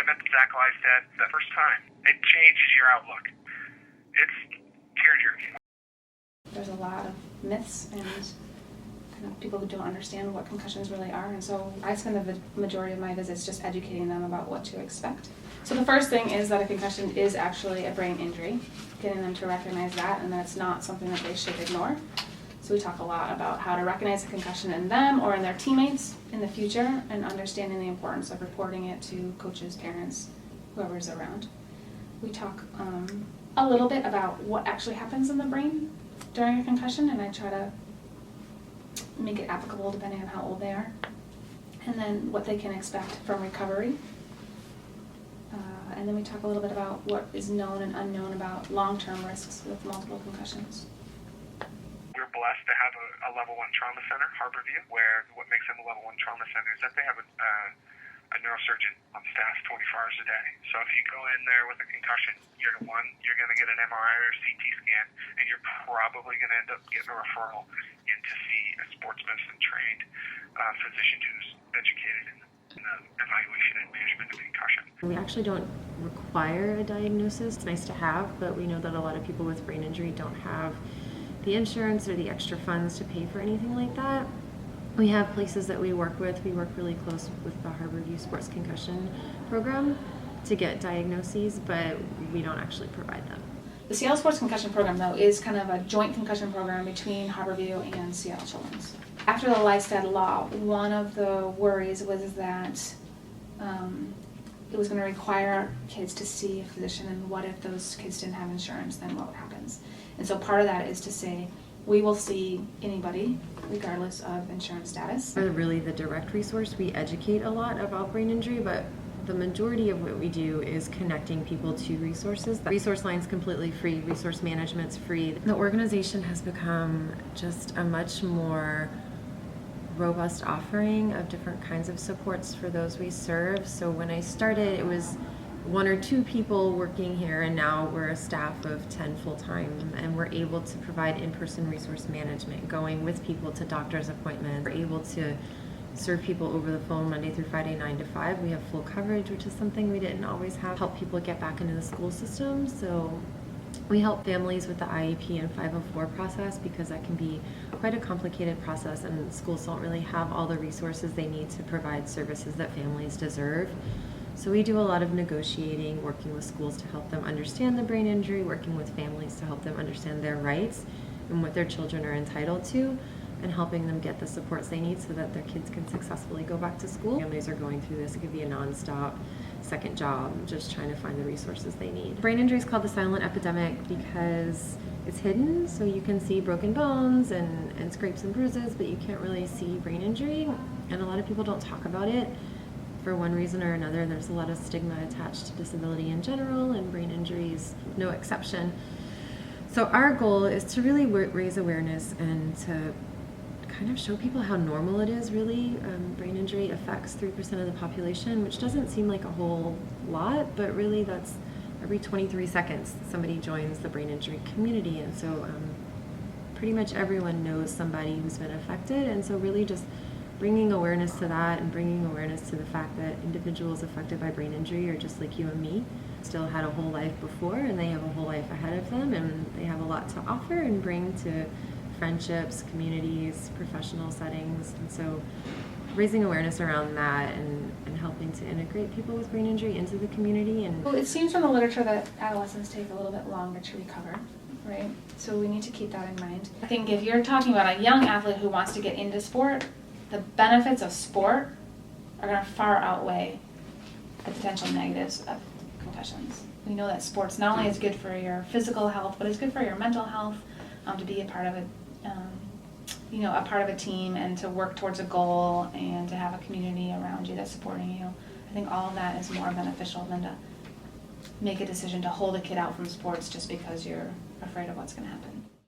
I met Zach Lystad the first time, it changes your outlook. It's tear-jerking. There's a lot of myths and kind of people who don't understand what concussions really are, and so I spend the majority of my visits just educating them about what to expect. So the first thing is that a concussion is actually a brain injury, getting them to recognize that, and that it's not something that they should ignore. So we talk a lot about how to recognize a concussion in them or in their teammates in the future, and understanding the importance of reporting it to coaches, parents, whoever's around. We talk a little bit about what actually happens in the brain during a concussion, and I try to make it applicable depending on how old they are, and then what they can expect from recovery. And then we talk a little bit about what is known and unknown about long-term risks with multiple concussions. We're blessed to have a level 1 trauma center, Harborview, where what makes them a level 1 trauma center is that they have a neurosurgeon on staff 24 hours a day. So if you go in there with a concussion, you're going to get an MRI or CT scan, and you're probably going to end up getting a referral in to see a sports medicine trained physician who's educated in the evaluation and management of concussion. We actually don't require a diagnosis. It's nice to have, but we know that a lot of people with brain injury don't have the insurance or the extra funds to pay for anything like that. We have places that we work with. We work really close with the Harborview Sports Concussion Program to get diagnoses, but we don't actually provide them. The Seattle Sports Concussion Program, though, is kind of a joint concussion program between Harborview and Seattle Children's. After the Lystad Law, one of the worries was that it was going to require kids to see a physician, and what if those kids didn't have insurance, then what happens? And so part of that is to say, we will see anybody, regardless of insurance status. We're really the direct resource. We educate a lot about brain injury, but the majority of what we do is connecting people to resources. The resource line's completely free, resource management's free. The organization has become just a much more robust offering of different kinds of supports for those we serve. So when I started, it was 1 or 2 people working here, and now we're a staff of 10 full-time, and we're able to provide in-person resource management, going with people to doctor's appointments. We're able to serve people over the phone Monday through Friday, 9 to 5. We have full coverage, which is something we didn't always have. Help people get back into the school system. So we help families with the IEP and 504 process, because that can be quite a complicated process, and schools don't really have all the resources they need to provide services that families deserve. So we do a lot of negotiating, working with schools to help them understand the brain injury, working with families to help them understand their rights and what their children are entitled to, and helping them get the supports they need so that their kids can successfully go back to school. Families are going through this. It could be a nonstop second job, just trying to find the resources they need. Brain injury is called the silent epidemic because it's hidden, so you can see broken bones and scrapes and bruises, but you can't really see brain injury, and a lot of people don't talk about it. For one reason or another, there's a lot of stigma attached to disability in general, and brain injury is no exception. So our goal is to really raise awareness and to kind of show people how normal it is, really. Brain injury affects 3% of the population, which doesn't seem like a whole lot, but really that's every 23 seconds somebody joins the brain injury community, and so pretty much everyone knows somebody who's been affected, and so really just bringing awareness to that, and bringing awareness to the fact that individuals affected by brain injury are just like you and me, still had a whole life before, and they have a whole life ahead of them, and they have a lot to offer and bring to friendships, communities, professional settings. And so raising awareness around that and helping to integrate people with brain injury into the community. And well, it seems from the literature that adolescents take a little bit longer to recover, right? So we need to keep that in mind. I think if you're talking about a young athlete who wants to get into sport, the benefits of sport are going to far outweigh the potential negatives of concussions. We know that sports not only is good for your physical health, but it's good for your mental health, to be a part of a part of a team, and to work towards a goal, and to have a community around you that's supporting you. I think all of that is more beneficial than to make a decision to hold a kid out from sports just because you're afraid of what's going to happen.